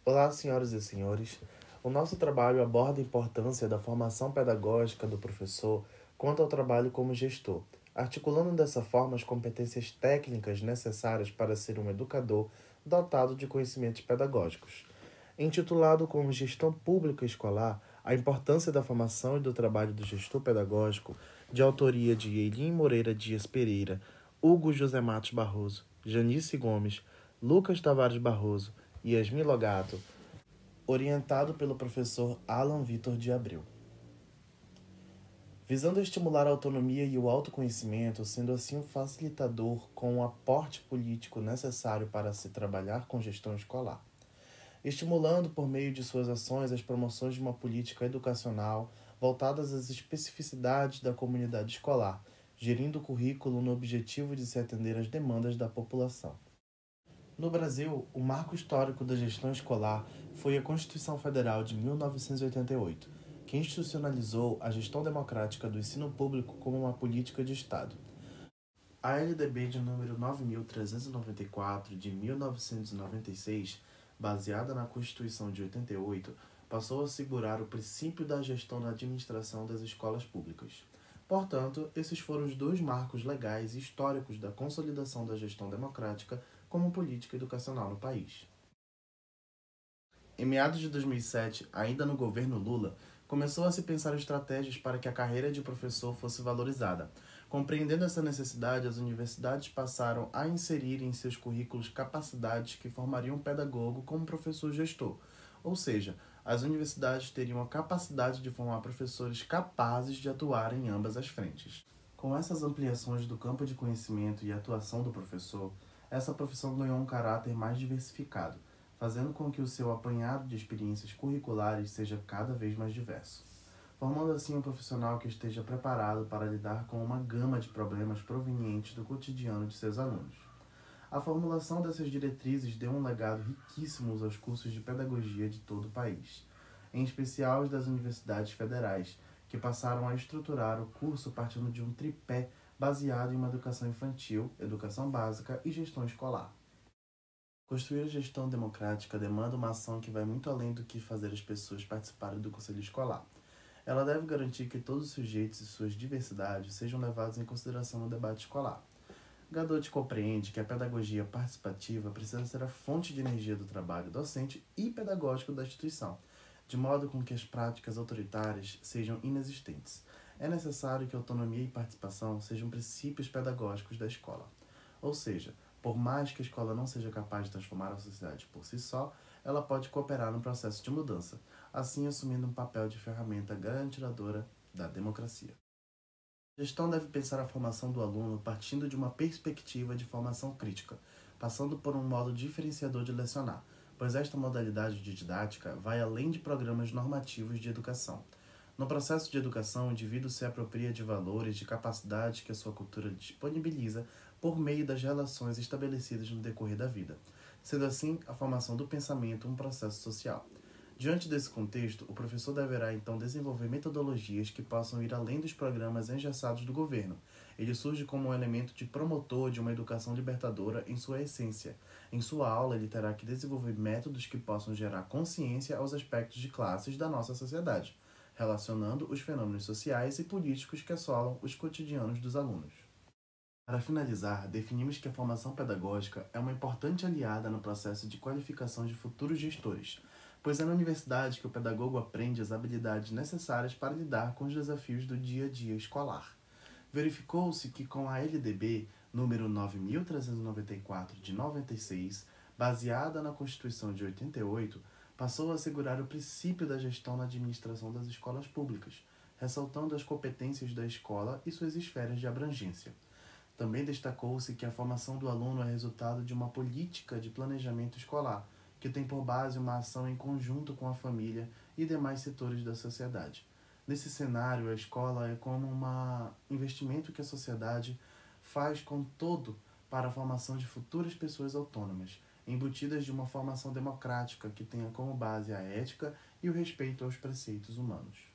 Olá, senhoras e senhores. O nosso trabalho aborda a importância da formação pedagógica do professor quanto ao trabalho como gestor, articulando dessa forma as competências técnicas necessárias para ser um educador dotado de conhecimentos pedagógicos. Intitulado como Gestão Pública Escolar, a importância da formação e do trabalho do gestor pedagógico, de autoria de Eileen Moreira Dias Pereira, Hugo José Matos Barroso, Janice Gomes, Lucas Tavares Barroso e Yasmin Logato, orientado pelo professor Alan Vitor de Abreu. Visando estimular a autonomia e o autoconhecimento, sendo assim um facilitador com o aporte político necessário para se trabalhar com gestão escolar. Estimulando por meio de suas ações as promoções de uma política educacional voltadas às especificidades da comunidade escolar, gerindo o currículo no objetivo de se atender às demandas da população. No Brasil, o marco histórico da gestão escolar foi a Constituição Federal de 1988, que institucionalizou a gestão democrática do ensino público como uma política de Estado. A LDB de número 9.394 de 1996, baseada na Constituição de 88, passou a assegurar o princípio da gestão na administração das escolas públicas. Portanto, esses foram os dois marcos legais e históricos da consolidação da gestão democrática como política educacional no país. Em meados de 2007, ainda no governo Lula, começou a se pensar estratégias para que a carreira de professor fosse valorizada. Compreendendo essa necessidade, as universidades passaram a inserir em seus currículos capacidades que formariam um pedagogo como professor gestor, ou seja, as universidades teriam a capacidade de formar professores capazes de atuar em ambas as frentes. Com essas ampliações do campo de conhecimento e atuação do professor, essa profissão ganhou um caráter mais diversificado, fazendo com que o seu apanhado de experiências curriculares seja cada vez mais diverso, formando assim um profissional que esteja preparado para lidar com uma gama de problemas provenientes do cotidiano de seus alunos. A formulação dessas diretrizes deu um legado riquíssimo aos cursos de pedagogia de todo o país, em especial os das universidades federais, que passaram a estruturar o curso partindo de um tripé baseado em uma educação infantil, educação básica e gestão escolar. Construir a gestão democrática demanda uma ação que vai muito além do que fazer as pessoas participarem do conselho escolar. Ela deve garantir que todos os sujeitos e suas diversidades sejam levados em consideração no debate escolar. Gadot compreende que a pedagogia participativa precisa ser a fonte de energia do trabalho docente e pedagógico da instituição, de modo com que as práticas autoritárias sejam inexistentes. É necessário que autonomia e participação sejam princípios pedagógicos da escola. Ou seja, por mais que a escola não seja capaz de transformar a sociedade por si só, ela pode cooperar no processo de mudança, assim assumindo um papel de ferramenta garantidora da democracia. A gestão deve pensar a formação do aluno partindo de uma perspectiva de formação crítica, passando por um modo diferenciador de lecionar, pois esta modalidade de didática vai além de programas normativos de educação. No processo de educação, o indivíduo se apropria de valores, de capacidades que a sua cultura disponibiliza por meio das relações estabelecidas no decorrer da vida, sendo assim a formação do pensamento um processo social. Diante desse contexto, o professor deverá então desenvolver metodologias que possam ir além dos programas engessados do governo. Ele surge como um elemento de promotor de uma educação libertadora em sua essência. Em sua aula, ele terá que desenvolver métodos que possam gerar consciência aos aspectos de classes da nossa sociedade, relacionando os fenômenos sociais e políticos que assolam os cotidianos dos alunos. Para finalizar, definimos que a formação pedagógica é uma importante aliada no processo de qualificação de futuros gestores, pois é na universidade que o pedagogo aprende as habilidades necessárias para lidar com os desafios do dia a dia escolar. Verificou-se que com a LDB número 9.394 de 96, baseada na Constituição de 88, passou a assegurar o princípio da gestão na administração das escolas públicas, ressaltando as competências da escola e suas esferas de abrangência. Também destacou-se que a formação do aluno é resultado de uma política de planejamento escolar, que tem por base uma ação em conjunto com a família e demais setores da sociedade. Nesse cenário, a escola é como um investimento que a sociedade faz com todo para a formação de futuras pessoas autônomas, embutidas de uma formação democrática que tenha como base a ética e o respeito aos preceitos humanos.